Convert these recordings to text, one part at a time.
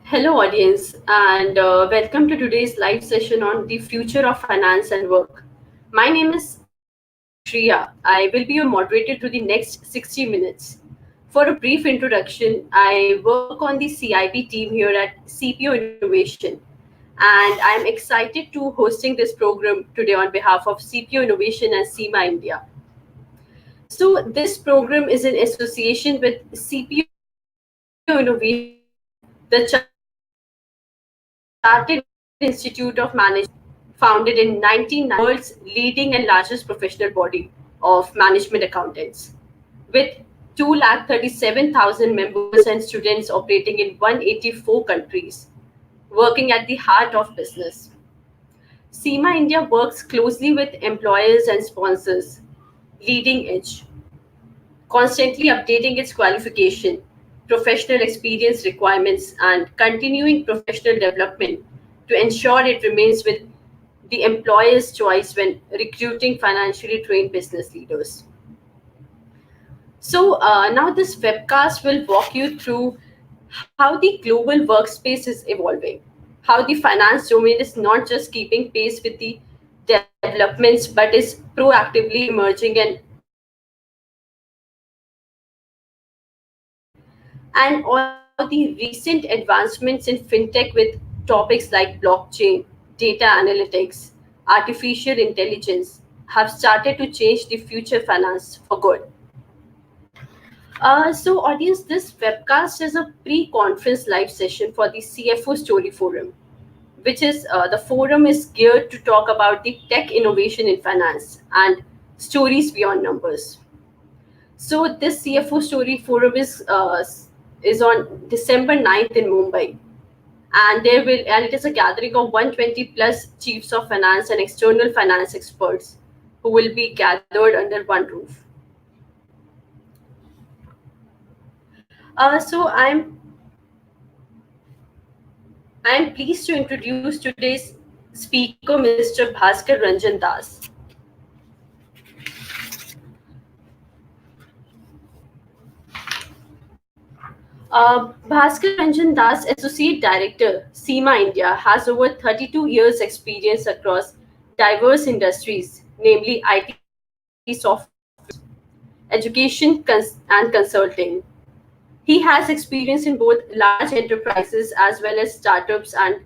Hello, audience, and welcome to today's live session on the future of finance and work. My name is Shriya. I will be your moderator to the next 60 minutes. For a brief introduction, I work on the CIP team here at CPO Innovation, and I'm excited to hosting this program today on behalf of CPO Innovation and SEMA India. So, this program is in association with CPO Innovation, the Chartered Institute of Management, founded in 1990, world's leading and largest professional body of management accountants, with 237,000 members and students operating in 184 countries, working at the heart of business. SEMA India works closely with employers and sponsors, leading edge, constantly updating its qualification, professional experience requirements, and continuing professional development to ensure it remains with the employer's choice when recruiting financially trained business leaders. So, now this webcast will walk you through how the global workspace is evolving, how the finance domain is not just keeping pace with the developments but is proactively emerging and and all the recent advancements in fintech with topics like blockchain, data analytics, artificial intelligence have started to change the future finance for good. So, audience, this webcast is a pre-conference live session for the CFO Story Forum, which is the forum is geared to talk about the tech innovation in finance and stories beyond numbers. So this CFO Story Forum is on December 9th in Mumbai, and it is a gathering of 120 plus chiefs of finance and external finance experts who will be gathered under one roof. So I'm pleased to introduce today's speaker, Mr. Bhaskar Ranjan Das. Bhaskar Ranjan Das, Associate Director, SEMA India, has over 32 years' experience across diverse industries, namely IT software, education, and consulting. He has experience in both large enterprises as well as startups and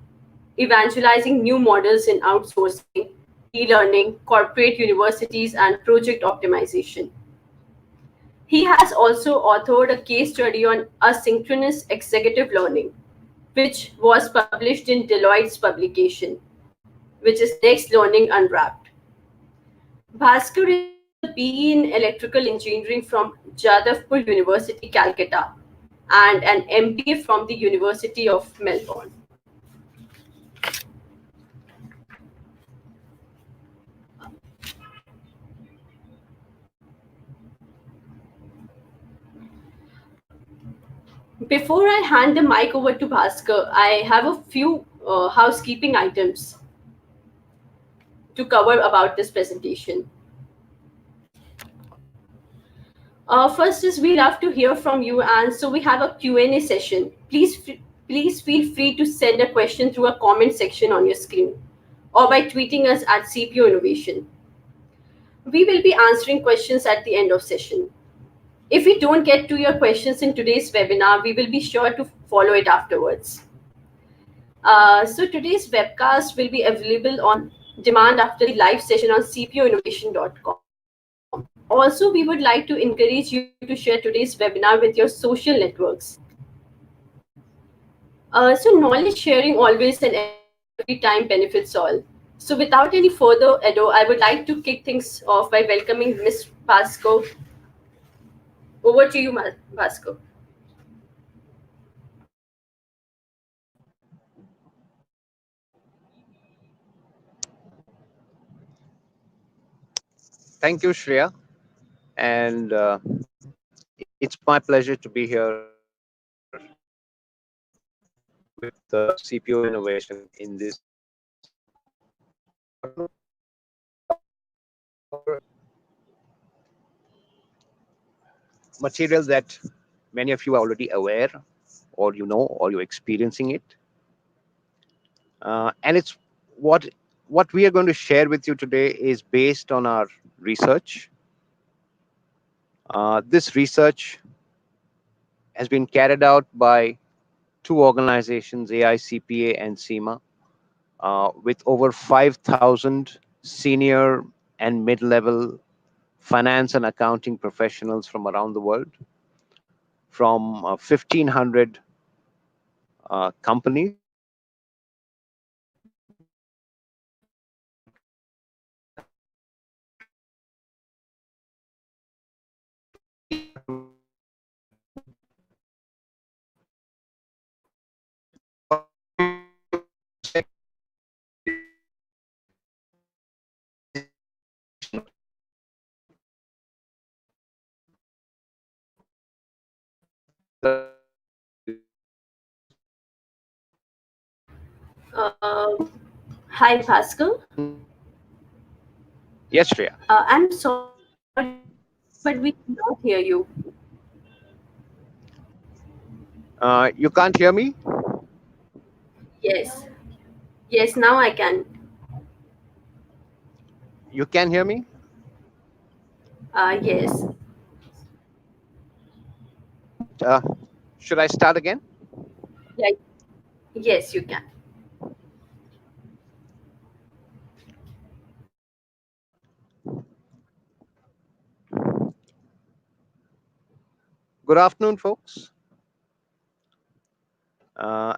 evangelizing new models in outsourcing, e learning, corporate universities, and project optimization. He has also authored a case study on asynchronous executive learning, which was published in Deloitte's publication, which is Next Learning Unwrapped. Bhaskar is a BE in Electrical Engineering from Jadavpur University, Calcutta, and an MBA from the University of Melbourne. Before I hand the mic over to Bhaskar, I have a few housekeeping items to cover about this presentation. First is we love to hear from you, and so we have a Q&A session. Please feel free to send a question through a comment section on your screen or by tweeting us at CPO Innovation. We will be answering questions at the end of session. If we don't get to your questions in today's webinar, we will be sure to follow it afterwards. So today's webcast will be available on demand after the live session on cpoinnovation.com. Also, we would like to encourage you to share today's webinar with your social networks. So knowledge sharing always and every time benefits all. So without any further ado, I would like to kick things off by welcoming Ms. Pasco. Over to you, Pasco. Thank you, Shreya. And it's my pleasure to be here with CPO Innovation in this material that many of you are already aware. or you know, or you're experiencing it. And it's what what we are going to share with you today is based on our research. This research has been carried out by two organizations, AICPA and SEMA, with over 5,000 senior and mid-level finance and accounting professionals from around the world, from 1,500 companies, Hi, Bhaskar. Yes, Shreya. I'm sorry, but we cannot hear you. You can't hear me? Yes. Yes, now I can. You can hear me? Yes. Uh, should I start again? Yeah. Yes, you can. Good afternoon, folks. Uh,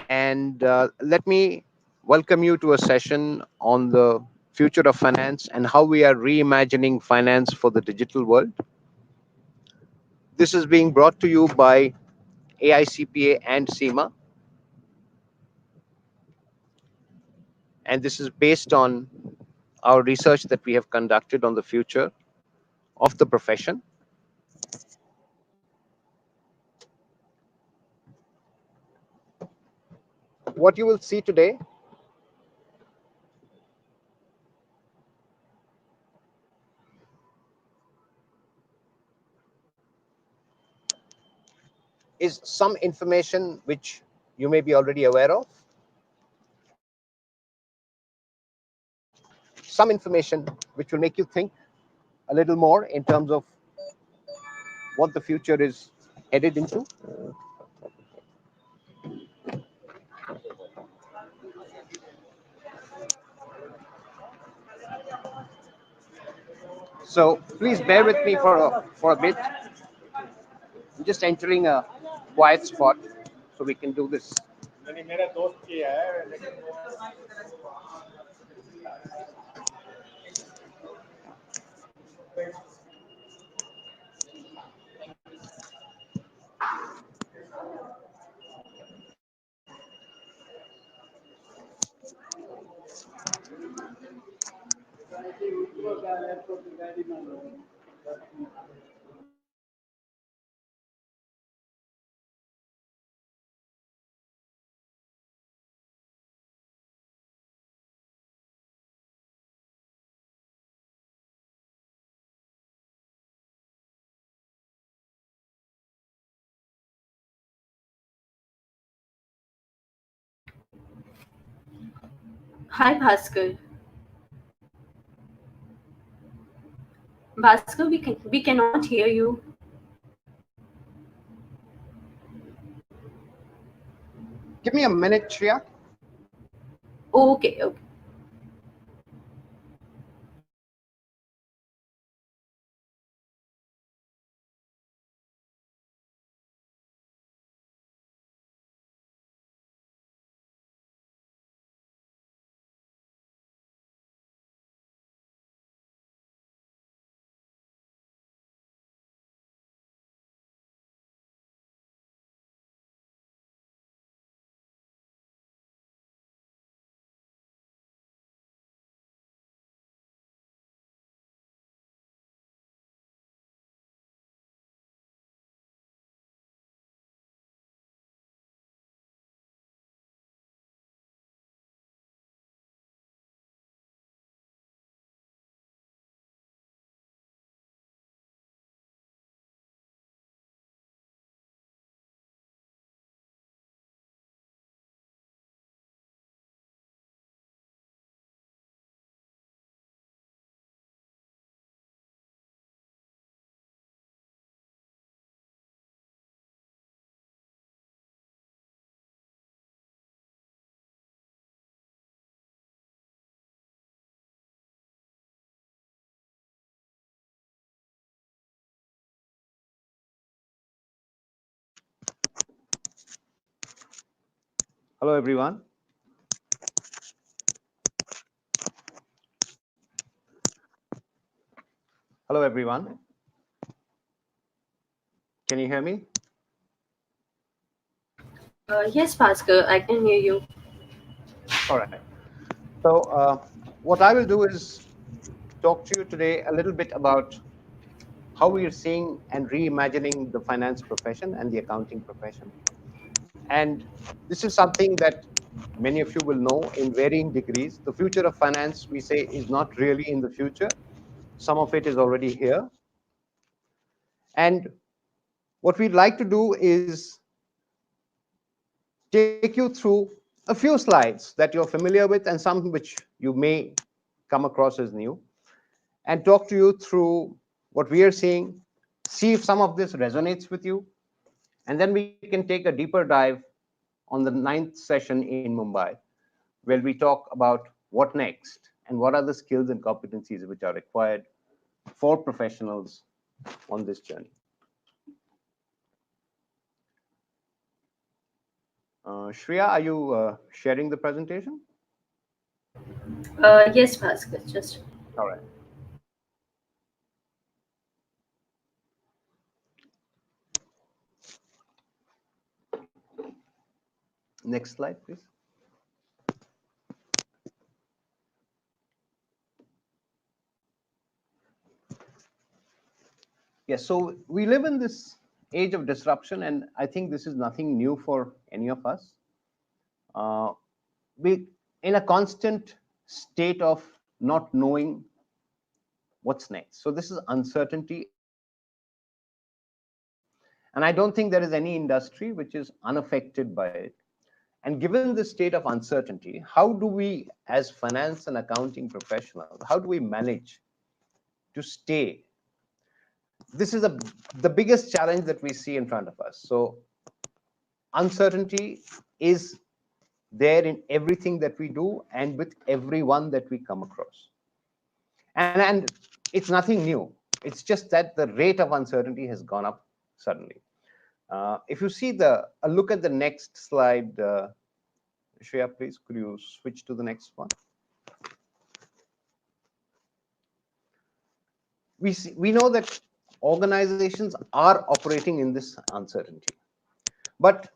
and let me welcome you to a session on the future of finance and how we are reimagining finance for the digital world. This is being brought to you by AICPA and SEMA, and this is based on our research that we have conducted on the future of the profession. What you will see today is some information which you may be already aware of, some information which will make you think a little more in terms of what the future is headed into. So please bear with me for a bit. I'm just entering a quiet spot so we can do this. Hi, Bhaskar. Bhaskar, we cannot hear you. Give me a minute, Shreya. Okay, okay. Hello, everyone. Hello, everyone. Can you hear me? Yes, Bhaskar, I can hear you. All right. So, what I will do is talk to you today a little bit about how we are seeing and reimagining the finance profession and the accounting profession. And this is something that many of you will know in varying degrees. The future of finance, we say, is not really in the future. Some of it is already here. And what we'd like to do is take you through a few slides that you're familiar with and some which you may come across as new, and talk to you through what we are seeing, see if some of this resonates with you, and then we can take a deeper dive on the ninth session in Mumbai, where we talk about what next and what are the skills and competencies which are required for professionals on this journey. Shreya, are you sharing the presentation? Yes, Bhaskar, just. All right. Next slide, please. Yes, so we live in this age of disruption, and I think this is nothing new for any of us. Uh, we in a constant state of not knowing what's next. So this is uncertainty across the board. And I don't think there is any industry which is unaffected by it. And given the state of uncertainty, how do we, as finance and accounting professionals, how do we manage to stay? This is the biggest challenge that we see in front of us. So uncertainty is there in everything that we do and with everyone that we come across. And it's nothing new. It's just that the rate of uncertainty has gone up suddenly. If you see look at the next slide, Shreya, please, could you switch to the next one? We know that organizations are operating in this uncertainty, but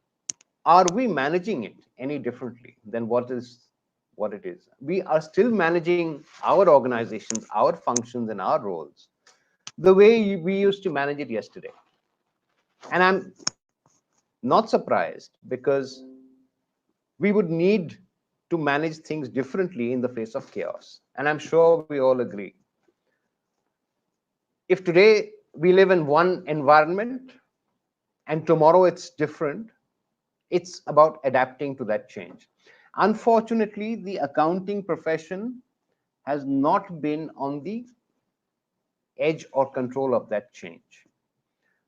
are we managing it any differently than what it is? We are still managing our organizations, our functions, and our roles the way we used to manage it yesterday. And I'm not surprised because we would need to manage things differently in the face of chaos. And I'm sure we all agree. If today we live in one environment and tomorrow it's different, it's about adapting to that change. Unfortunately, the accounting profession has not been on the edge or control of that change.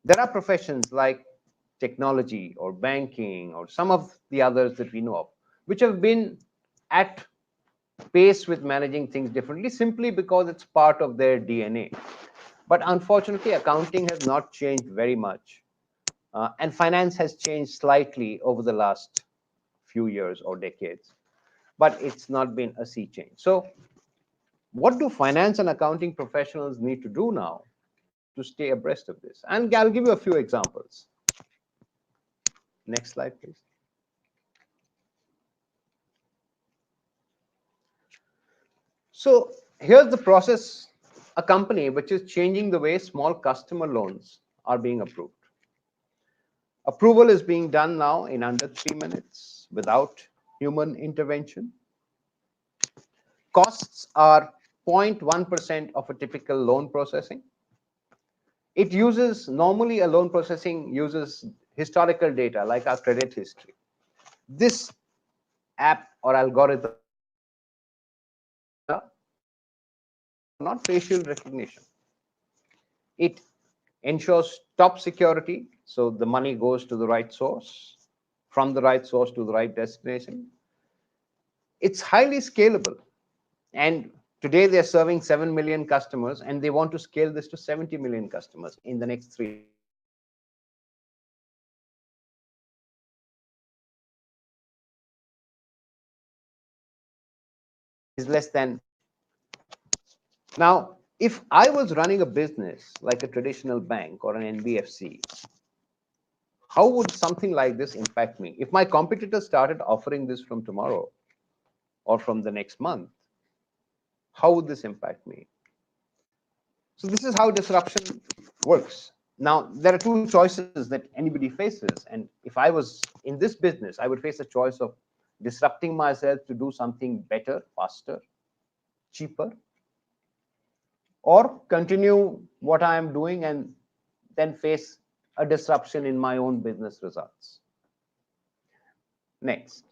There are professions like technology or banking or some of the others that we know of, which have been at pace with managing things differently simply because it's part of their DNA. But unfortunately, accounting has not changed very much. And finance has changed slightly over the last few years or decades, but it's not been a sea change. So, what do finance and accounting professionals need to do now to stay abreast of this? And I'll give you a few examples. Next slide, please. So, here's the process a company which is changing the way small customer loans are being approved. Approval is being done now in under 3 minutes without human intervention. Costs are 0.1% of a typical loan processing. It uses, normally a loan processing uses historical data like our credit history. This app or algorithm uses data from dashboard, not facial recognition. It ensures top security, so the money goes to the right source, from the right source to the right destination. It's highly scalable. And today they're serving 7 million customers and they want to scale this to 70 million customers in the next 3 years. is less than. Now, if I was running a business like a traditional bank or an NBFC, how would something like this impact me? If my competitors started offering this from tomorrow or from the next month, how would this impact me? So this is how disruption works. Now, there are two choices that anybody faces. And if I was in this business, I would face a choice of disrupting myself to do something better, faster, cheaper, or continue what I am doing and then face a disruption in my own business results. Next.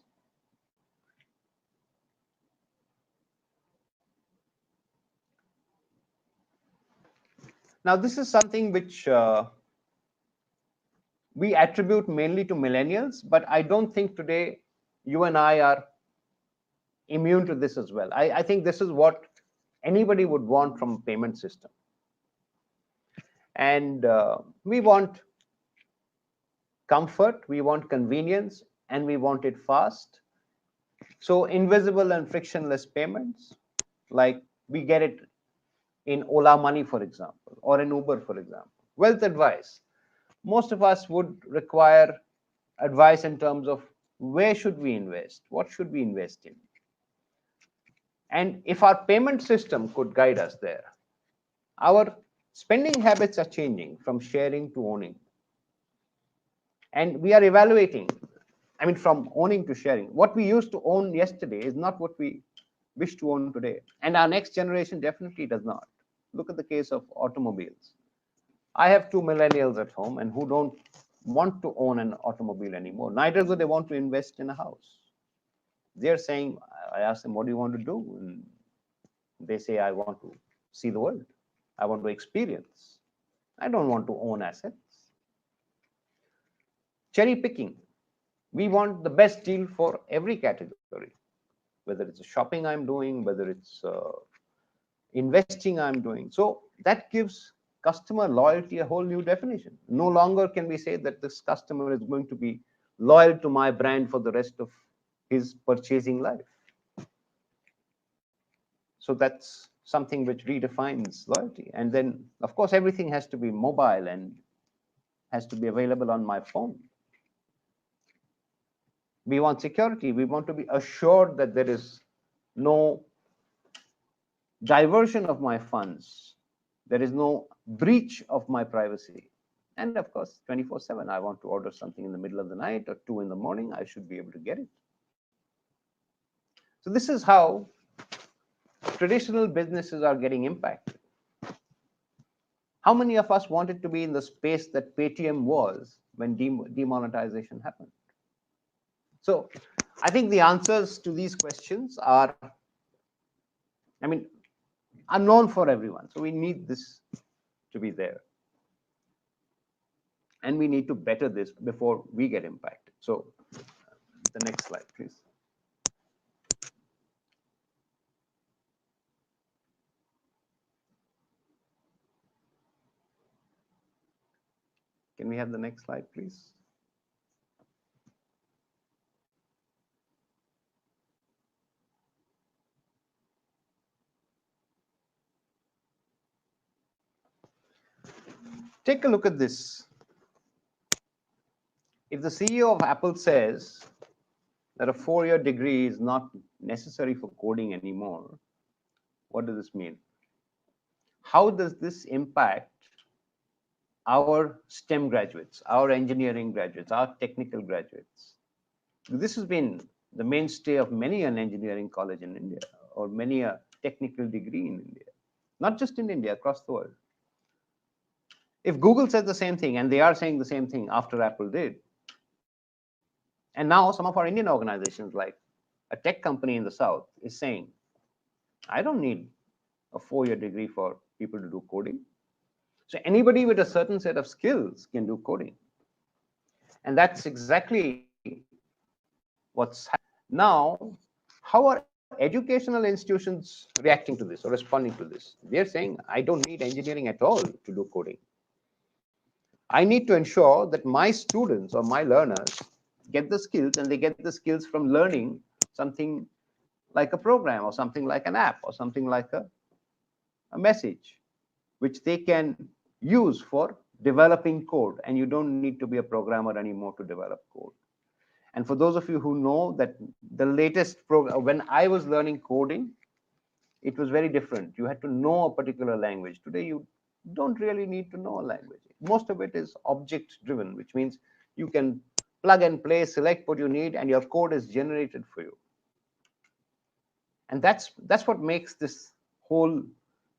Now, this is something which we attribute mainly to millennials, but I don't think today you and I are immune to this as well. I think this is what anybody would want from a payment system. And we want comfort, we want convenience, and we want it fast. So invisible and frictionless payments, like we get it in Ola Money, for example, or in Uber, for example. Wealth advice. Most of us would require advice in terms of where should we invest? What should we invest in? And if our payment system could guide us there, our spending habits are changing from sharing to owning. And we are evaluating, I mean, from owning to sharing. What we used to own yesterday is not what we wish to own today. And our next generation definitely does not. Look at the case of automobiles. I have two millennials at home and who don't want to own an automobile anymore. Neither do they want to invest in a house. They're saying, I ask them, what do you want to do? And they say, I want to see the world. I want to experience. I don't want to own assets. Cherry picking. We want the best deal for every category, whether it's a shopping I'm doing, whether it's investing I'm doing. So that gives customer loyalty a whole new definition. No longer can we say that this customer is going to be loyal to my brand for the rest of his purchasing life. So that's something which redefines loyalty. And then, of course, everything has to be mobile and has to be available on my phone. We want security. We want to be assured that there is no diversion of my funds. There is no breach of my privacy. And of course, 24/7, I want to order something in the middle of the night or 2 in the morning, I should be able to get it. So this is how traditional businesses are getting impacted. How many of us wanted to be in the space that Paytm was when demonetization happened? So I think the answers to these questions are, I mean, unknown for everyone. So we need this to be there. And we need to better this before we get impacted. So the next slide, please. Can we have the next slide, please? Take a look at this. If the CEO of Apple says that a 4-year degree is not necessary for coding anymore, what does this mean? How does this impact our STEM graduates, our engineering graduates, our technical graduates? This has been the mainstay of many an engineering college in India or many a technical degree in India, not just in India, across the world. If Google said the same thing, and they are saying the same thing after Apple did, and now some of our Indian organizations, like a tech company in the South, is saying, I don't need a 4-year degree for people to do coding. So anybody with a certain set of skills can do coding. And that's exactly what's happening. Now, how are educational institutions reacting to this or responding to this? They're saying, I don't need engineering at all to do coding. I need to ensure that my students or my learners get the skills, and they get the skills from learning something like a program or something like an app or something like a message, which they can use for developing code. And you don't need to be a programmer anymore to develop code. And for those of you who know that the latest program, when I was learning coding, it was very different. You had to know a particular language. Today, you don't really need to know a language. Most of it is object driven, which means you can plug and play, select what you need, and your code is generated for you. And that's what makes this whole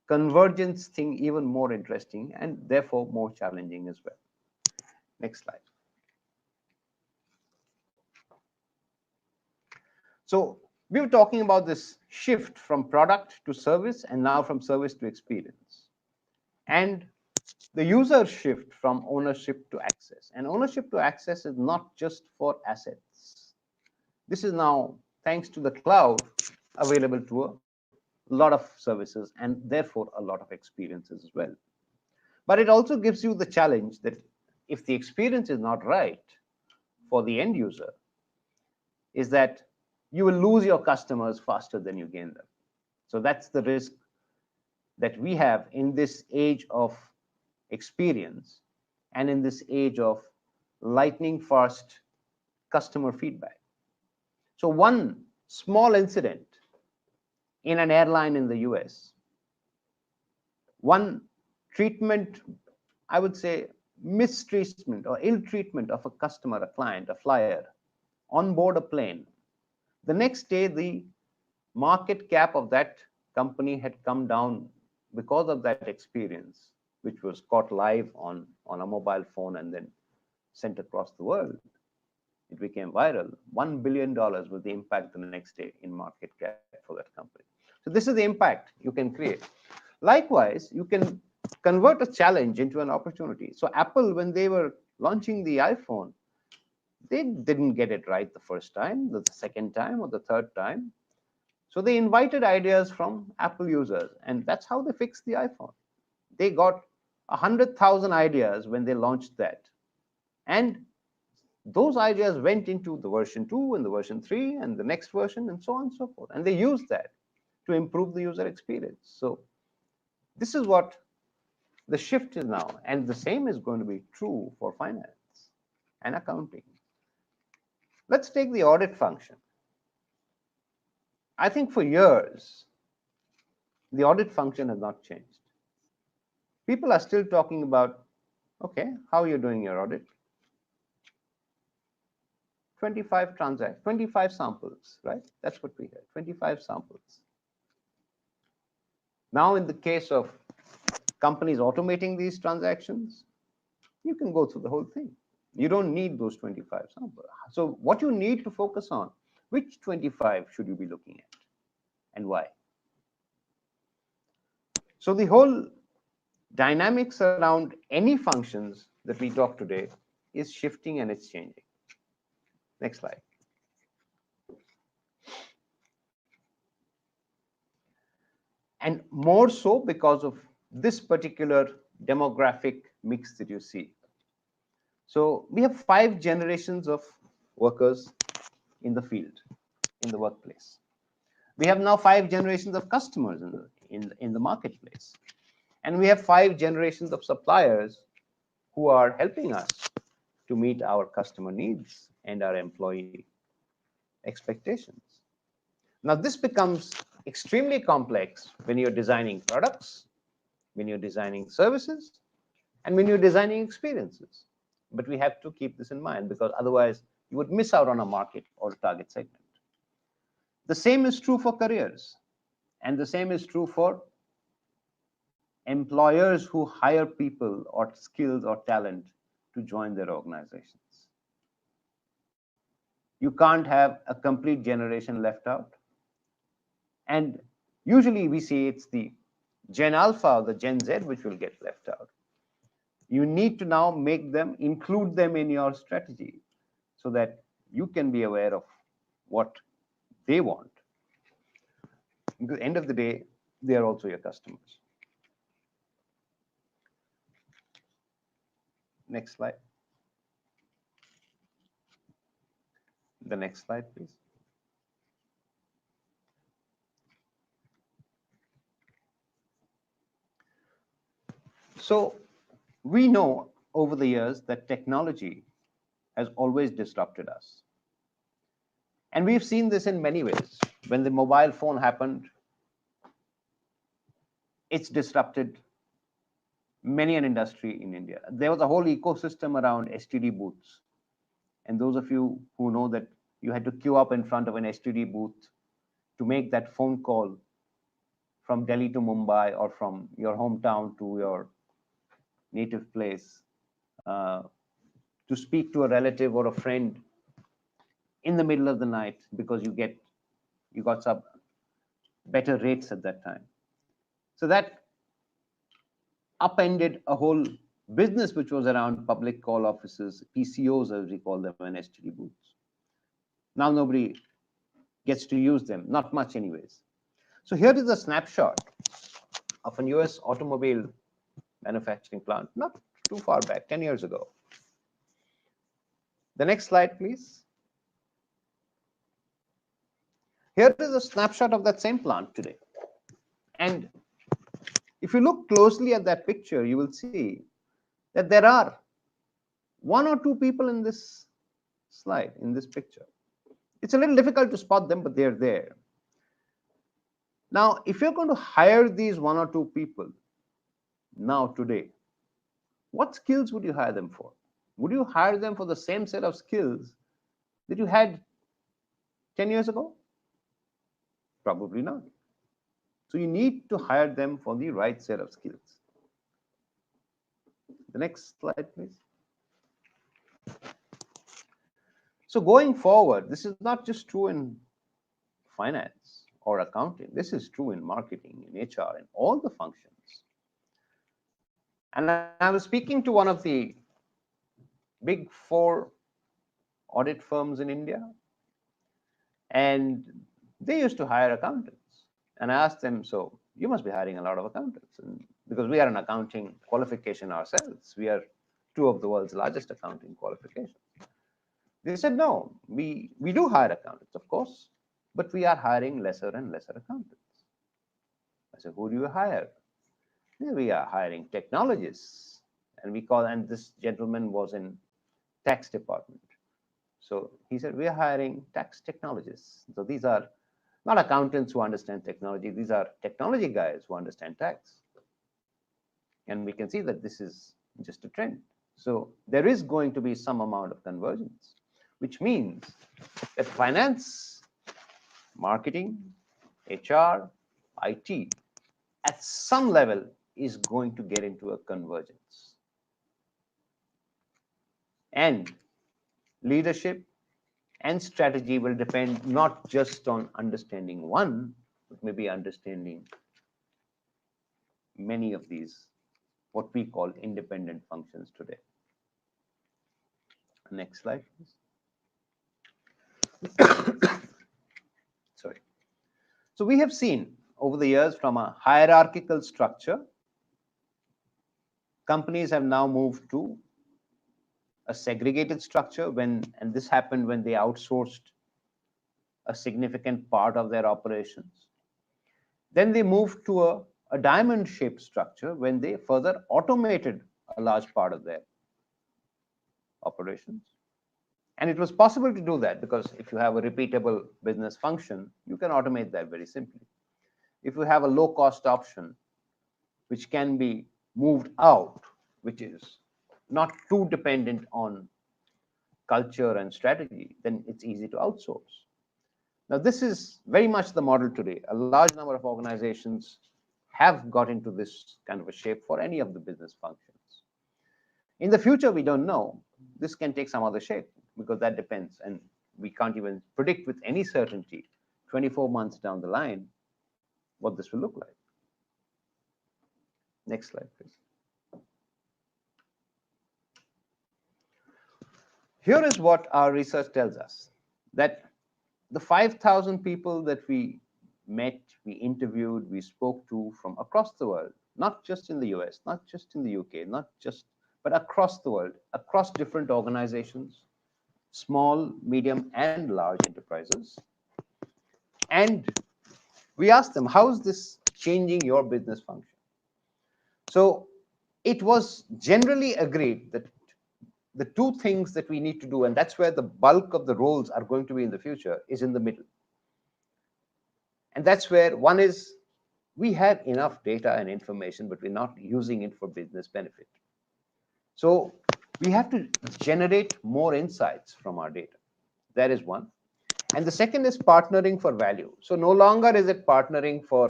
convergence thing even more interesting and therefore more challenging as well. Next slide. So we were talking about this shift from product to service and now from service to experience. And the user shift from ownership to access. And ownership to access is not just for assets. This is now, thanks to the cloud, available to a lot of services and therefore a lot of experiences as well. But it also gives you the challenge that if the experience is not right for the end user, is that you will lose your customers faster than you gain them. So that's the risk that we have in this age of experience and in this age of lightning fast customer feedback. So one small incident in an airline in the US, one treatment, I would say mistreatment or ill treatment of a customer, a client, a flyer on board a plane. The next day, the market cap of that company had come down because of that experience, which was caught live on a mobile phone and then sent across the world. It became viral. $1 billion was the impact the next day in market cap for that company. So this is the impact you can create. Likewise, you can convert a challenge into an opportunity. So Apple, when they were launching the iPhone, they didn't get it right the first time, the second time, or the third time. So they invited ideas from Apple users, and that's how they fixed the iPhone. They got 100,000 ideas when they launched that. And those ideas went into the version 2 and the version 3 and the next version and so on and so forth. And they used that to improve the user experience. So this is what the shift is now. And the same is going to be true for finance and accounting. Let's take the audit function. I think for years, the audit function has not changed. People are still talking about, okay, how are you doing your audit? 25 transactions, 25 samples, right? That's what we had, 25 samples. Now, in the case of companies automating these transactions, you can go through the whole thing. You don't need those 25 samples. So what you need to focus on, which 25 should you be looking at and why? So the whole dynamics around any functions that we talk today is shifting and it's changing. Next slide. And more so because of this particular demographic mix that you see. So we have 5 generations of workers in the field, in the workplace. We have now 5 generations of customers in the marketplace. And we have 5 generations of suppliers who are helping us to meet our customer needs and our employee expectations. Now, this becomes extremely complex when you're designing products, when you're designing services, and when you're designing experiences. But we have to keep this in mind because otherwise you would miss out on a market or a target segment. The same is true for careers, and the same is true for employers who hire people or skills or talent to join their organizations. You can't have a complete generation left out. And usually we see it's the Gen Alpha or the Gen Z which will get left out. You need to now make them, include them in your strategy so that you can be aware of what they want. Because at the end of the day, they are also your customers. Next slide. The next slide, please. So we know over the years that technology has always disrupted us. And we've seen this in many ways. When the mobile phone happened, it's disrupted many an industry in India. There was a whole ecosystem around STD booths. And those of you who know that you had to queue up in front of an STD booth to make that phone call from Delhi to Mumbai or from your hometown to your native place, uh, to speak to a relative or a friend in the middle of the night because you got some better rates at that time. So that upended a whole business which was around public call offices, PCOs as we call them, and STD booths. Now nobody gets to use them, not much anyways. So here is a snapshot of an US automobile manufacturing plant, not too far back, 10 years ago. The next slide, please. Here is a snapshot of that same plant today. And if you look closely at that picture, you will see that there are one or two people in this slide, in this picture. It's a little difficult to spot them, but they're there. Now, if you're going to hire these one or two people now, today, what skills would you hire them for? Would you hire them for the same set of skills that you had 10 years ago? Probably not. So you need to hire them for the right set of skills. The next slide, please. So going forward, this is not just true in finance or accounting. This is true in marketing, in HR, in all the functions. And I was speaking to one of the big four audit firms in India, and they used to hire accountants. And I asked them, so you must be hiring a lot of accountants. And because we are an accounting qualification ourselves, we are two of the world's largest accounting qualifications. They said, no, we do hire accountants, of course, but we are hiring lesser and lesser accountants. I said, who do you hire? We are hiring technologists. And this gentleman was in tax department. So he said, we are hiring tax technologists. So these are not accountants who understand technology. These are technology guys who understand tax. And we can see that this is just a trend. So there is going to be some amount of convergence, which means that finance, marketing, HR, IT, at some level is going to get into a convergence. And leadership and strategy will depend not just on understanding one, but maybe understanding many of these, what we call independent functions today. Next slide, please. Sorry. So we have seen over the years from a hierarchical structure, companies have now moved to a segregated structure and this happened when they outsourced a significant part of their operations. Then they moved to a diamond-shaped structure when they further automated a large part of their operations. And it was possible to do that because if you have a repeatable business function, you can automate that very simply. If you have a low-cost option, which can be moved out, which is not too dependent on culture and strategy, then it's easy to outsource. Now, this is very much the model today. A large number of organizations have got into this kind of a shape for any of the business functions. In the future, we don't know. This can take some other shape because that depends. And we can't even predict with any certainty 24 months down the line what this will look like. Next slide, please. Here is what our research tells us, that the 5,000 people that we met, we interviewed, we spoke to from across the world, not just in the US, not just in the UK, but across the world, across different organizations, small, medium, and large enterprises. And we asked them, how is this changing your business function? So it was generally agreed that the two things that we need to do, and that's where the bulk of the roles are going to be in the future, is in the middle. And that's where one is, we have enough data and information, but we're not using it for business benefit. So we have to generate more insights from our data. That is one. And the second is partnering for value. So no longer is it partnering for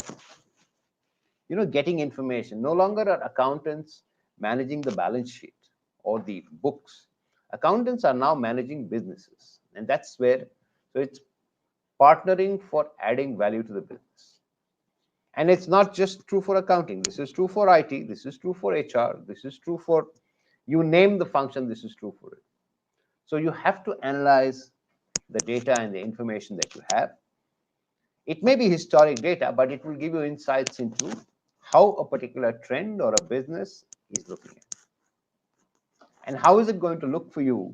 getting information. No longer are accountants managing the balance sheet or the books. Accountants are now managing businesses, and that's where, so it's partnering for adding value to the business. And it's not just true for accounting. This is true for IT. This is true for HR. This is true for, you name the function, this is true for it. So you have to analyze the data and the information that you have. It may be historic data, but it will give you insights into how a particular trend or a business is looking at. And how is it going to look for you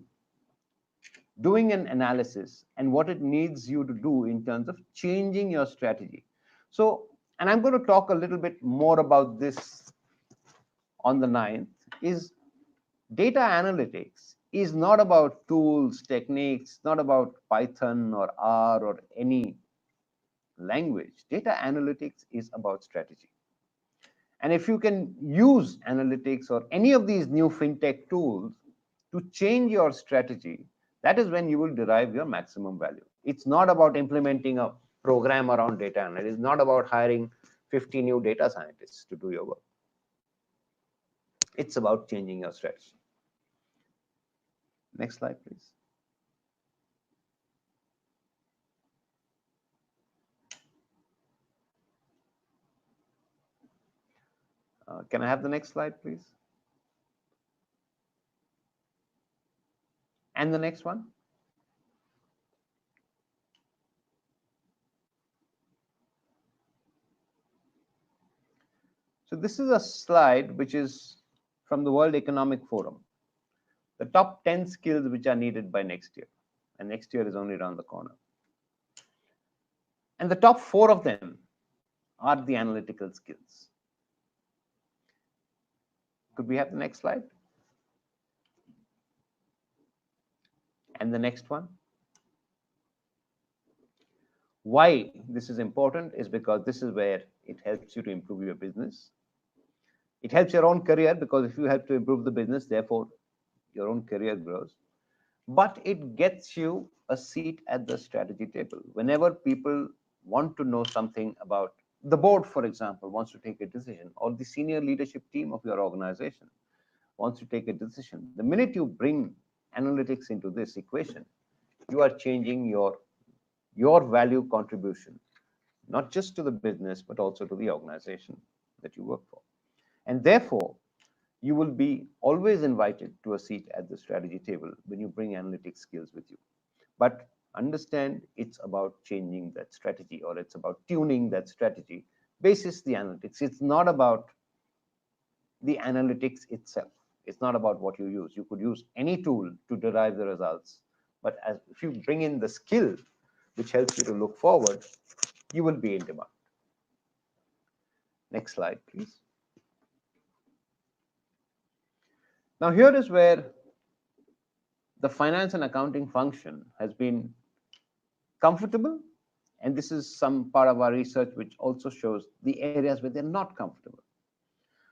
doing an analysis and what it needs you to do in terms of changing your strategy. So, and I'm going to talk a little bit more about this on the 9th, is data analytics is not about tools, techniques, not about Python or R or any language. Data analytics is about strategy. And if you can use analytics or any of these new fintech tools to change your strategy, that is when you will derive your maximum value. It's not about implementing a program around data analytics. It's not about hiring 50 new data scientists to do your work. It's about changing your strategy. Next slide, please. Can I have the next slide, please? And the next one. So this is a slide which is from the World Economic Forum. The top 10 skills which are needed by next year. And next year is only around the corner. And the top 4 of them are the analytical skills. Could we have the next slide? And the next one. Why this is important is because this is where it helps you to improve your business. It helps your own career, because if you help to improve the business, therefore your own career grows. But it gets you a seat at the strategy table. Whenever people want to know something about the board, for example, wants to take a decision, or the senior leadership team of your organization wants to take a decision, the minute you bring analytics into this equation, you are changing your value contribution, not just to the business, but also to the organization that you work for. And therefore, you will be always invited to a seat at the strategy table when you bring analytics skills with you. But understand, it's about changing that strategy, or it's about tuning that strategy basis the analytics. It's not about the analytics itself. It's not about what you use. You could use any tool to derive the results. But if you bring in the skill which helps you to look forward, you will be in demand. Next slide, please. Now, here is where the finance and accounting function has been comfortable. And this is some part of our research which also shows the areas where they're not comfortable.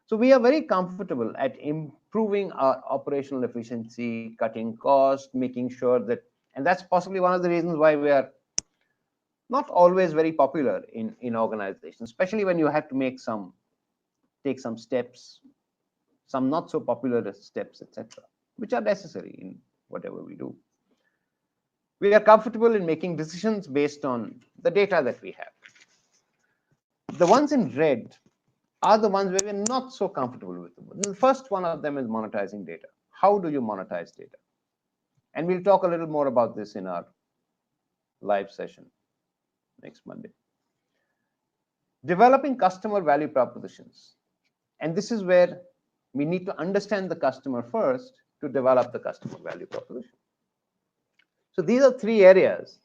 So we are very comfortable at improving our operational efficiency, cutting costs, making sure that, and that's possibly one of the reasons why we are not always very popular in organizations, especially when you have to take some steps, some not so popular steps, etc., which are necessary in whatever we do. We are comfortable in making decisions based on the data that we have. The ones in red are the ones where we're not so comfortable with them. The first one of them is monetizing data. How do you monetize data? And we'll talk a little more about this in our live session next Monday. Developing customer value propositions. And this is where we need to understand the customer first to develop the customer value proposition. So these are 3 areas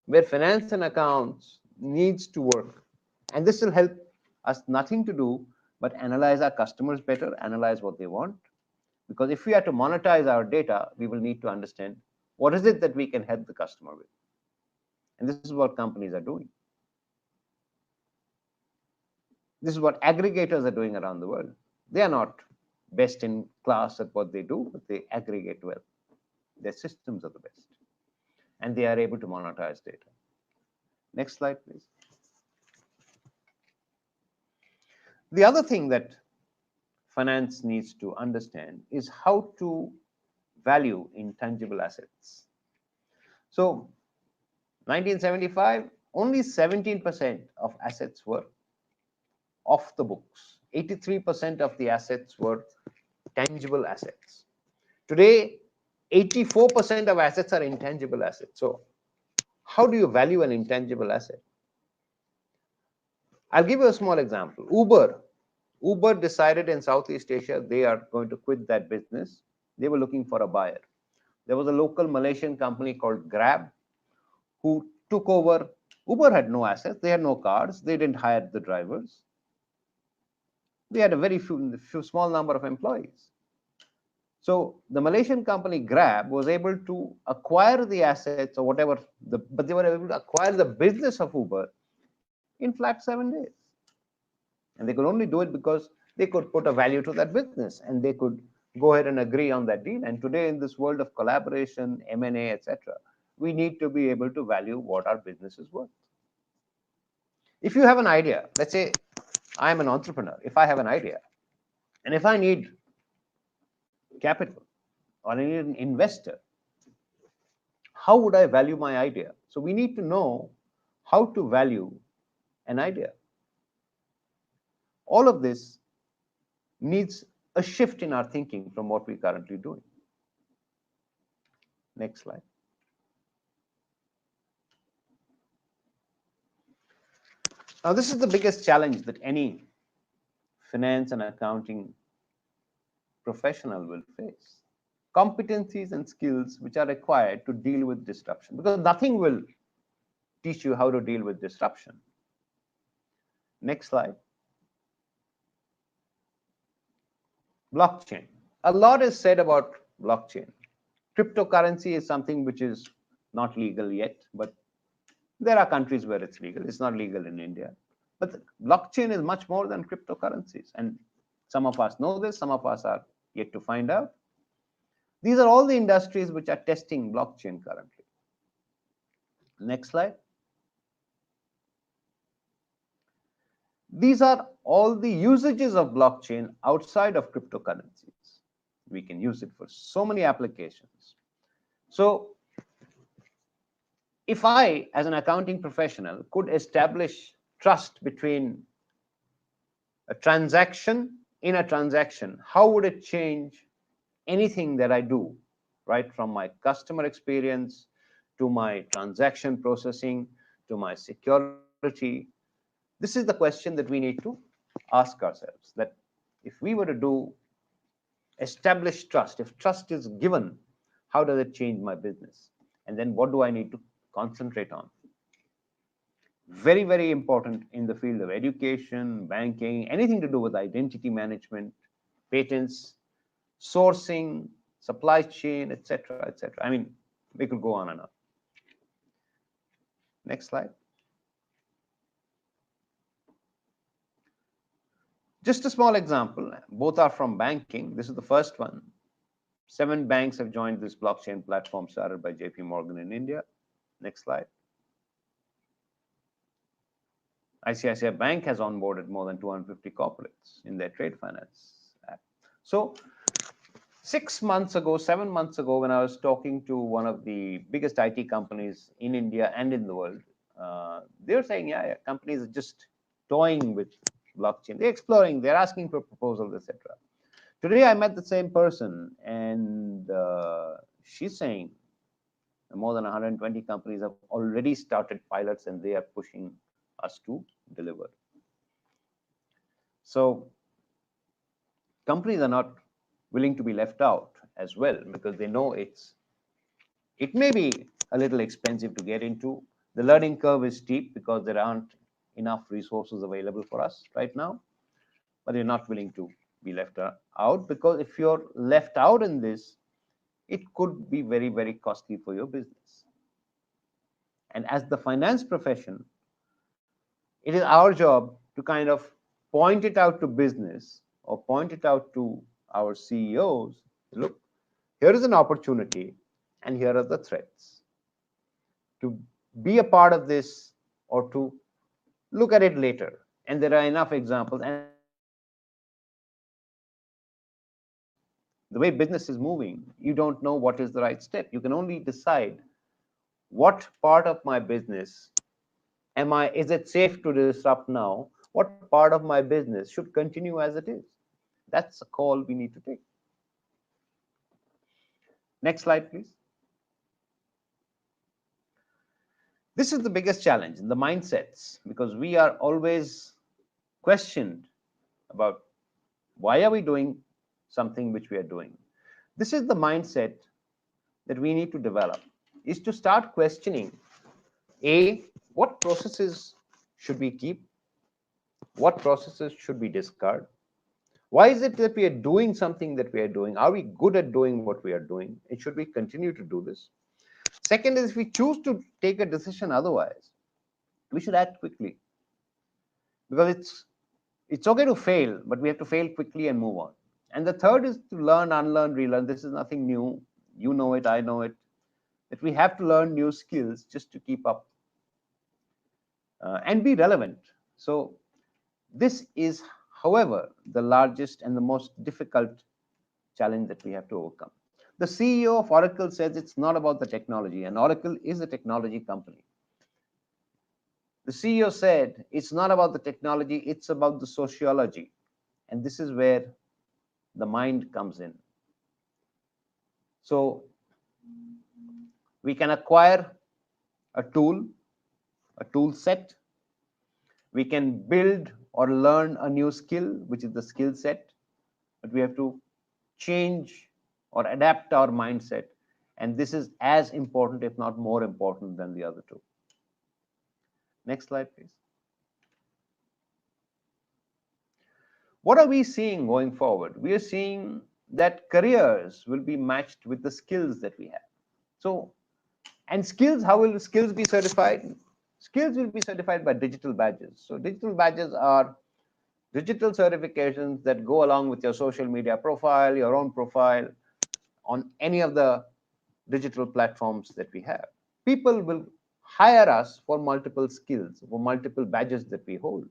where finance and accounts needs to work. And this will help us nothing to do but analyze our customers better, analyze what they want. Because if we are to monetize our data, we will need to understand what is it that we can help the customer with. And this is what companies are doing. This is what aggregators are doing around the world. They are not best in class at what they do, but they aggregate well. Their systems are the best. And they are able to monetize data. Next slide, please. The other thing that finance needs to understand is how to value intangible assets. So 1975, only 17% of assets were off the books. 83% of the assets were tangible assets. Today, 84% of assets are intangible assets. So how do you value an intangible asset? I'll give you a small example. Uber decided in Southeast Asia they are going to quit that business. They were looking for a buyer. There was a local Malaysian company called Grab who took over. Uber had no assets. They had no cars. They didn't hire the drivers. They had a very few small number of employees. So the Malaysian company Grab was able to acquire the assets or whatever, but they were able to acquire the business of Uber in flat 7 days. And they could only do it because they could put a value to that business and they could go ahead and agree on that deal. And today, in this world of collaboration, M&A, etc., we need to be able to value what our business is worth. If you have an idea, let's say I'm an entrepreneur, if I have an idea, and if I need capital or I need an investor, how would I value my idea? So we need to know how to value an idea. All of this needs a shift in our thinking from what we're currently doing. Next slide. Now, this is the biggest challenge that any finance and accounting professional will face. Competencies and skills which are required to deal with disruption, because nothing will teach you how to deal with disruption. Next slide. Blockchain. A lot is said about blockchain. Cryptocurrency is something which is not legal yet, but there are countries where it's legal. It's not legal in India. But blockchain is much more than cryptocurrencies. And some of us know this, some of us are yet to find out. These are all the industries which are testing blockchain currently. Next slide. These are all the usages of blockchain outside of cryptocurrencies. We can use it for so many applications. So if I, as an accounting professional, could establish trust between a transaction, how would it change anything that I do, right? From my customer experience to my transaction processing to my security. This is the question that we need to ask ourselves, that if we were to establish trust, if trust is given, how does it change my business? And then what do I need to concentrate on? Very, very important in the field of education, banking, anything to do with identity management, patents, sourcing, supply chain, etc., etc. I mean, we could go on and on. Next slide. Just a small example. Both are from banking. This is the first one. 7 banks have joined this blockchain platform started by JP Morgan in India. Next slide. ICICI Bank has onboarded more than 250 corporates in their trade finance app. So 6 months ago, 7 months ago, when I was talking to one of the biggest IT companies in India and in the world, they were saying, yeah, companies are just toying with blockchain. They're exploring, they're asking for proposals, etc. Today, I met the same person, and she's saying more than 120 companies have already started pilots, and they are pushing us to deliver. So companies are not willing to be left out as well, because they know it may be a little expensive to get into. The learning curve is steep because there aren't enough resources available for us right now. but you're not willing to be left out, because if you're left out in this, it could be very, very costly for your business. And as the finance profession, it is our job to kind of point it out to business or point it out to our CEOs. Look, here is an opportunity, and here are the threats. To be a part of this or to look at it later. And there are enough examples. And the way business is moving, you don't know what is the right step. You can only decide what part of my business is it safe to disrupt now? What part of my business should continue as it is? That's a call we need to take. Next slide, please. This is the biggest challenge in the mindsets, because we are always questioned about why are we doing something which we are doing. This is the mindset that we need to develop, is to start questioning, A, what processes should we keep? What processes should we discard? Why is it that we are doing something that we are doing? Are we good at doing what we are doing? And should we continue to do this? Second is, if we choose to take a decision otherwise, we should act quickly, because it's okay to fail, but we have to fail quickly and move on. And the third is to learn, unlearn, relearn. This is nothing new. You know it, I know it, that we have to learn new skills just to keep up and be relevant. So this is, however, the largest and the most difficult challenge that we have to overcome. The CEO of Oracle says it's not about the technology, and Oracle is a technology company. The CEO said it's not about the technology, it's about the sociology. And this is where the mind comes in. So we can acquire a tool set. We can build or learn a new skill, which is the skill set, but we have to change or adapt our mindset. And this is as important, if not more important, than the other two. Next slide, please. What are we seeing going forward? We are seeing that careers will be matched with the skills that we have. So, and skills, how will skills be certified? Skills will be certified by digital badges. So digital badges are digital certifications that go along with your social media profile, your own profile, on any of the digital platforms that we have. People will hire us for multiple skills, for multiple badges that we hold.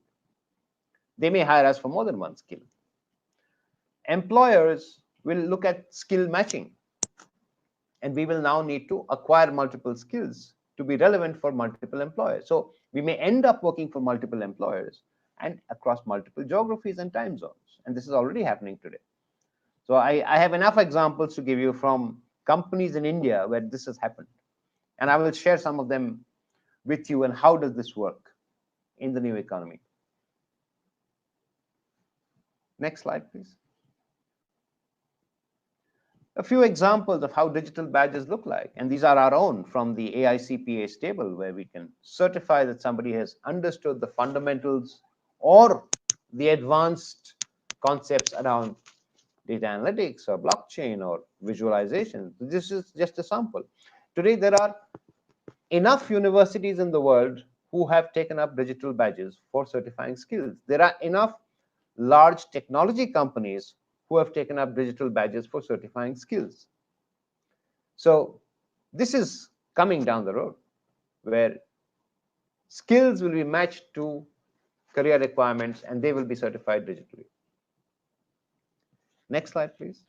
They may hire us for more than one skill. Employers will look at skill matching, and we will now need to acquire multiple skills to be relevant for multiple employers. So we may end up working for multiple employers and across multiple geographies and time zones. And this is already happening today. So I have enough examples to give you from companies in India where this has happened. And I will share some of them with you and how does this work in the new economy. Next slide, please. A few examples of how digital badges look like, and these are our own from the AICPA table, where we can certify that somebody has understood the fundamentals or the advanced concepts around data analytics or blockchain or visualization. This is just a sample. Today, there are enough universities in the world who have taken up digital badges for certifying skills. There are enough large technology companies who have taken up digital badges for certifying skills. So this is coming down the road, where skills will be matched to career requirements and they will be certified digitally. Next slide, please.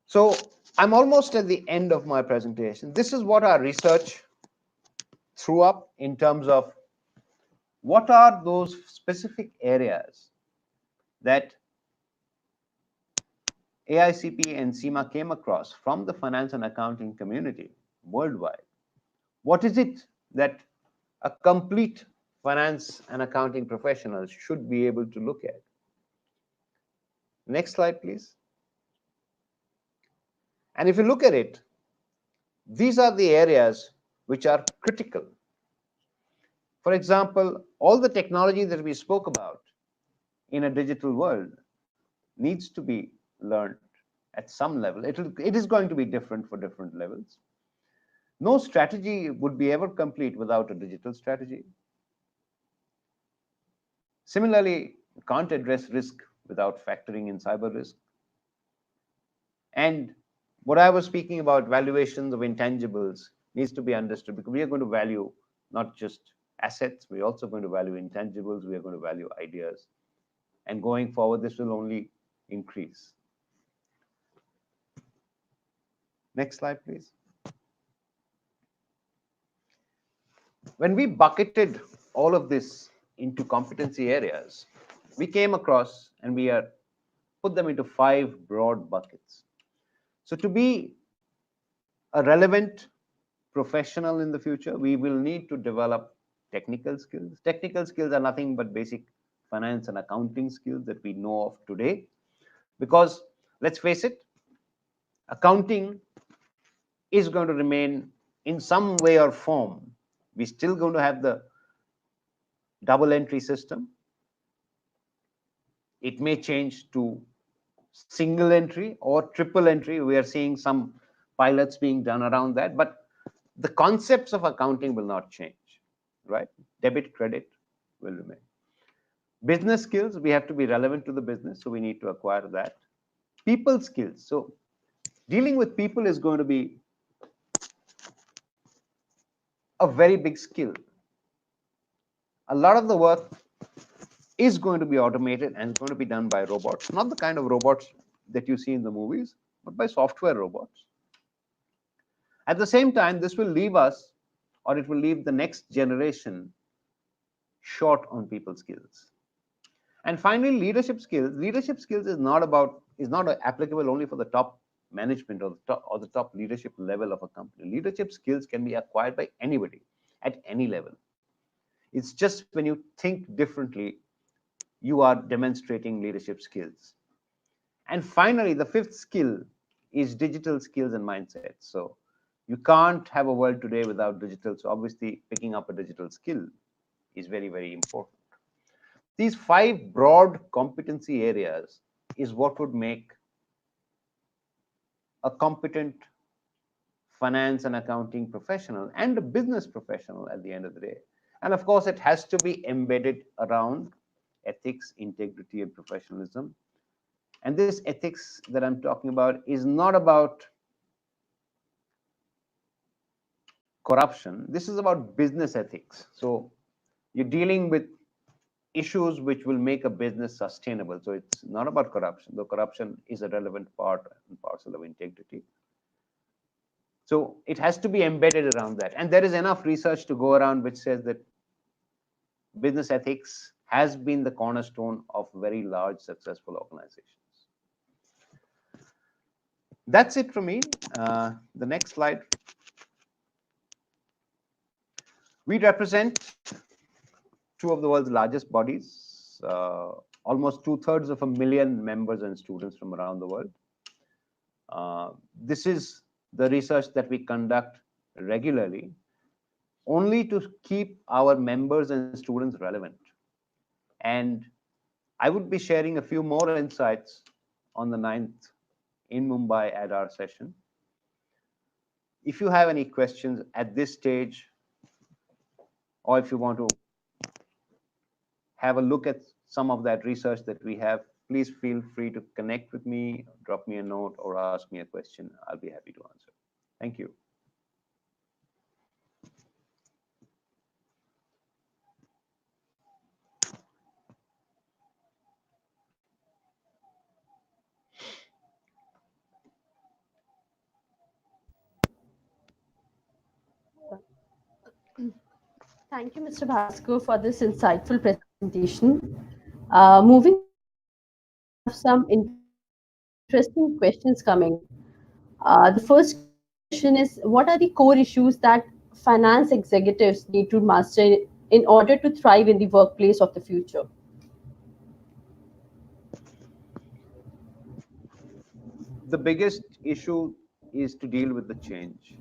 So I'm almost at the end of my presentation. This is what our research threw up in terms of what are those specific areas that AICP and SEMA came across from the finance and accounting community worldwide. What is it that a complete finance and accounting professional should be able to look at? Next slide, please. And if you look at it, these are the areas which are critical. For example, all the technology that we spoke about in a digital world needs to be learned at some level. It is going to be different for different levels. No strategy would be ever complete without a digital strategy. Similarly, you can't address risk without factoring in cyber risk. And what I was speaking about, valuations of intangibles, needs to be understood, because we are going to value not just assets, we're also going to value intangibles, we are going to value ideas. And going forward, this will only increase. Next slide, please. When we bucketed all of this into competency areas, we came across and we are put them into 5 broad buckets. So to be a relevant professional in the future, we will need to develop technical skills. Technical skills are nothing but basic finance and accounting skills that we know of today. Because let's face it, accounting is going to remain in some way or form. We're still going to have the double entry system. It may change to single entry or triple entry. We are seeing some pilots being done around that, but the concepts of accounting will not change, right? Debit, credit will remain. Business skills, we have to be relevant to the business, so we need to acquire that. People skills. So dealing with people is going to be a very big skill. A lot of the work is going to be automated and going to be done by robots, not the kind of robots that you see in the movies, but by software robots. At the same time, this will leave us, or it will leave the next generation short on people skills. And finally, leadership skills. Leadership skills is not applicable only for the top management or the top leadership level of a company. Leadership skills can be acquired by anybody at any level. It's just when you think differently, you are demonstrating leadership skills. And finally, the fifth skill is digital skills and mindsets. So you can't have a world today without digital. So obviously, picking up a digital skill is very, very important. These 5 broad competency areas is what would make a competent finance and accounting professional and a business professional at the end of the day. And of course, it has to be embedded around ethics, integrity, and professionalism. And this ethics that I'm talking about is not about corruption. This is about business ethics. So you're dealing with issues which will make a business sustainable. So it's not about corruption, though corruption is a relevant part and parcel of integrity. So it has to be embedded around that. And there is enough research to go around which says that business ethics has been the cornerstone of very large successful organizations. That's it for me. The next slide. We represent 2 of the world's largest bodies, almost 2/3 of a million members and students from around the world. This is the research that we conduct regularly, only to keep our members and students relevant. And I would be sharing a few more insights on the 9th in Mumbai at our session. If you have any questions at this stage, or if you want to have a look at some of that research that we have, please feel free to connect with me, drop me a note, or ask me a question. I'll be happy to answer. Thank you. Thank you, Mr. Bhaskar, for this insightful presentation. Moving forward, we have some interesting questions coming. The first question is, what are the core issues that finance executives need to master in order to thrive in the workplace of the future? The biggest issue is to deal with the change.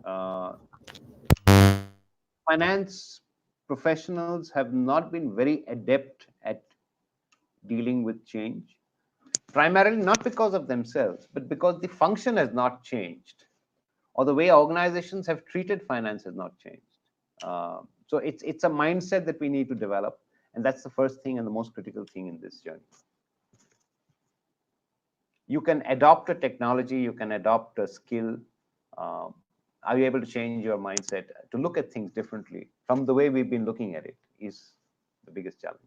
Uh, finance professionals have not been very adept at dealing with change, primarily not because of themselves, but because the function has not changed, or the way organizations have treated finance has not changed. So it's a mindset that we need to develop, and that's the first thing and the most critical thing in this journey. You can adopt a technology, you can adopt a skill. Um, are you able to change your mindset to look at things differently from the way we've been looking at it is the biggest challenge.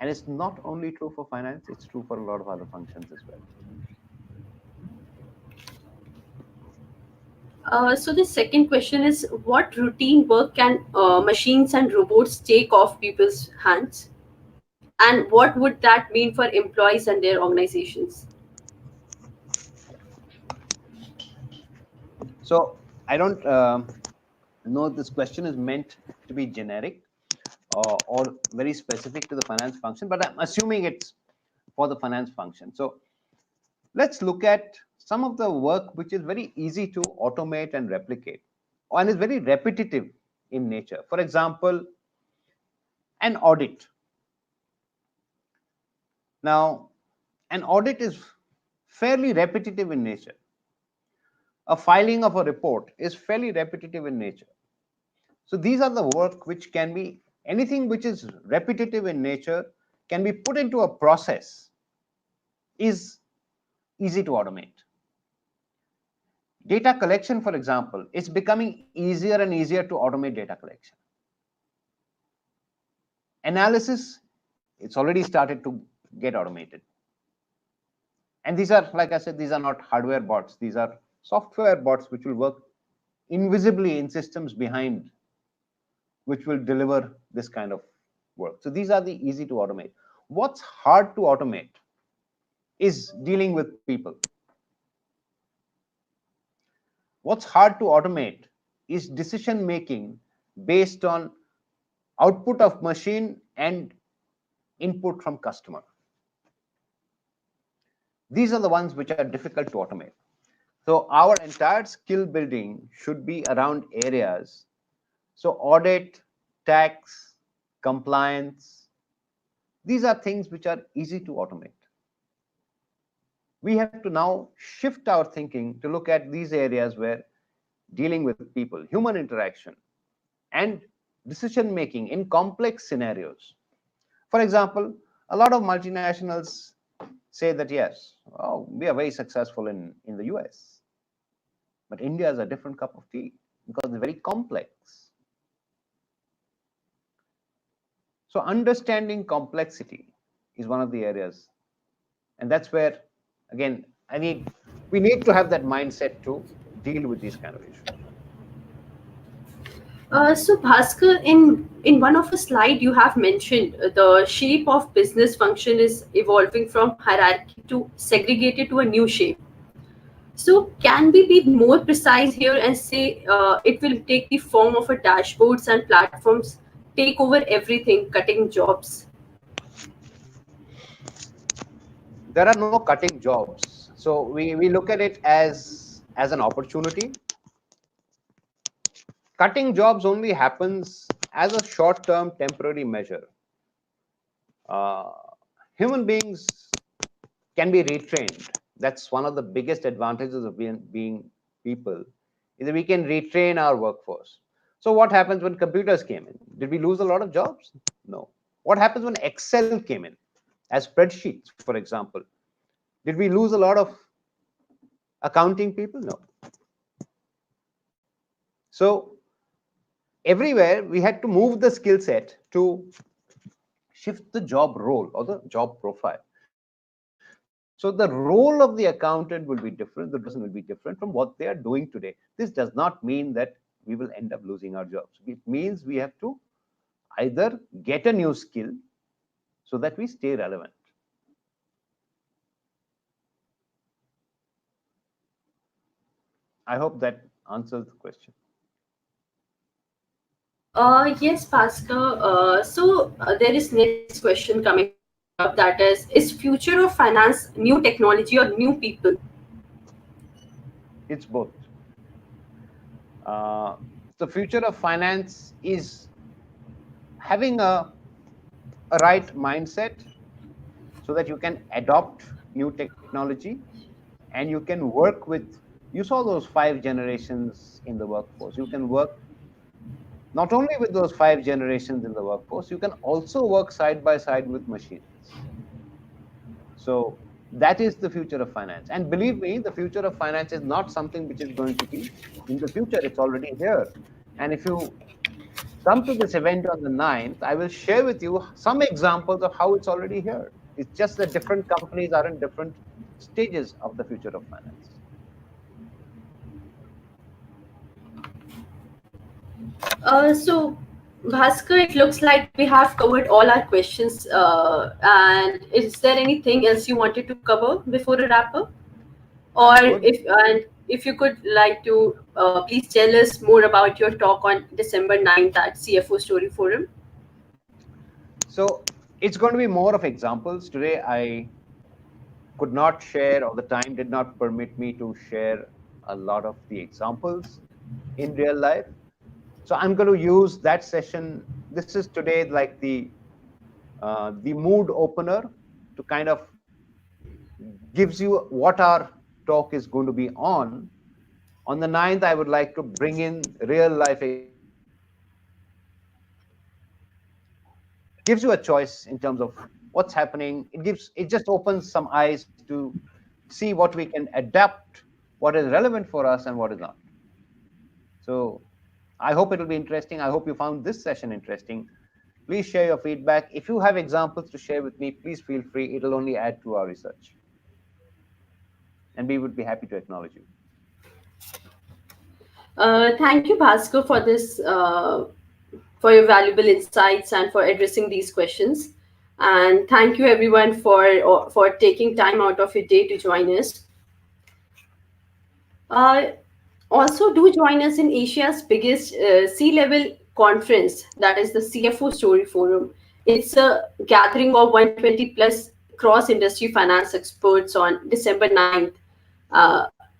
And it's not only true for finance, it's true for a lot of other functions as well. So the second question is, what routine work can machines and robots take off people's hands? And what would that mean for employees and their organizations? So I don't know if this question is meant to be generic or very specific to the finance function, but I'm assuming it's for the finance function. So let's look at some of the work which is very easy to automate and replicate and is very repetitive in nature. For example, an audit. Now, an audit is fairly repetitive in nature. A filing of a report is fairly repetitive in nature. So these are the work which can be anything which is repetitive in nature can be put into a process is easy to automate. Data collection, for example, is becoming easier and easier to automate data collection. Analysis, it's already started to get automated. And these are, like I said, these are not hardware bots. These are software bots which will work invisibly in systems behind, which will deliver this kind of work. So these are the easy to automate. What's hard to automate is dealing with people. What's hard to automate is decision making based on output of machine and input from customer. These are the ones which are difficult to automate. So our entire skill building should be around areas. So audit, tax, compliance, these are things which are easy to automate. We have to now shift our thinking to look at these areas where dealing with people, human interaction, and decision making in complex scenarios. For example, a lot of multinationals say that yes, oh, we are very successful in the US, but India is a different cup of tea because it's very complex. So understanding complexity is one of the areas, and that's where again we need to have that mindset to deal with these kind of issues. So Bhaskar, in one of a slide you have mentioned the shape of business function is evolving from hierarchy to segregated to a new shape. So can we be more precise here and say it will take the form of a dashboards and platforms take over everything, cutting jobs? There are no cutting jobs, so we look at it as an opportunity. Cutting jobs only happens as a short-term temporary measure. uh, Human beings can be retrained. That's one of the biggest advantages of being people, is that we can retrain our workforce. So what happens when computers came in? Did we lose a lot of jobs? No. What happens when Excel came in as spreadsheets, for example? Did we lose a lot of accounting people? No. So everywhere we had to move the skill set to shift the job role or the job profile. So the role of the accountant will be different, the role of the person will be different from what they are doing today. This does not mean that we will end up losing our jobs. It means we have to either get a new skill so that we stay relevant. I hope that answers the question. Yes, Bhaskar. There is next question coming up, that is future of finance new technology or new people? It's both. uh, the future of finance is having a right mindset so that you can adopt new technology and you can work with, you saw those five generations in the workforce. You can work not only with those five generations in the workforce, you can also work side by side with machines. So that is the future of finance. And believe me, the future of finance is not something which is going to be in the future. It's already here. And if you come to this event on the 9th, I will share with you some examples of how it's already here. It's just that different companies are in different stages of the future of finance. So, Bhaskar, it looks like we have covered all our questions. And is there anything else you wanted to cover before a wrap up? Or I'm good. if you could like to please tell us more about your talk on December 9th at CFO Story Forum. So it's going to be more of examples. Today, I could not share, or the time did not permit me to share a lot of the examples in real life. So I'm going to use that session. This is today like the mood opener to kind of gives you what our talk is going to be on. On the 9th, I would like to bring in real life examples gives you a choice in terms of what's happening. It just opens some eyes to see what we can adapt, what is relevant for us and what is not. So I hope it'll be interesting. I hope you found this session interesting. Please share your feedback. If you have examples to share with me, please feel free. It'll only add to our research. And we would be happy to acknowledge you. Thank you, Bhaskar, for this, for your valuable insights and for addressing these questions. And thank you, everyone, for taking time out of your day to join us. Uh, Also, do join us in Asia's biggest C-level conference, that is the CFO Story Forum. It's a gathering of 120 plus cross-industry finance experts on December 9th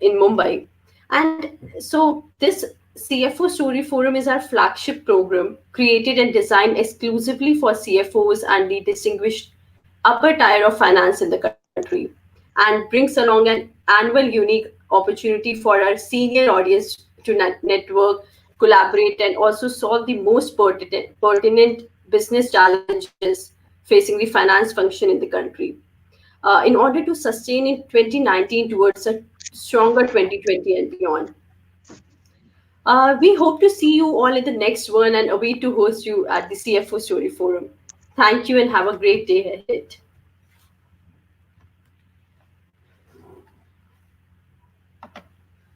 in Mumbai. And so this CFO Story Forum is our flagship program created and designed exclusively for CFOs and the distinguished upper tier of finance in the country, and brings along an annual unique opportunity for our senior audience to network, collaborate, and also solve the most pertinent business challenges facing the finance function in the country. In order to sustain in 2019 towards a stronger 2020 and beyond. We hope to see you all in the next one and await to host you at the CFO Story Forum. Thank you and have a great day ahead.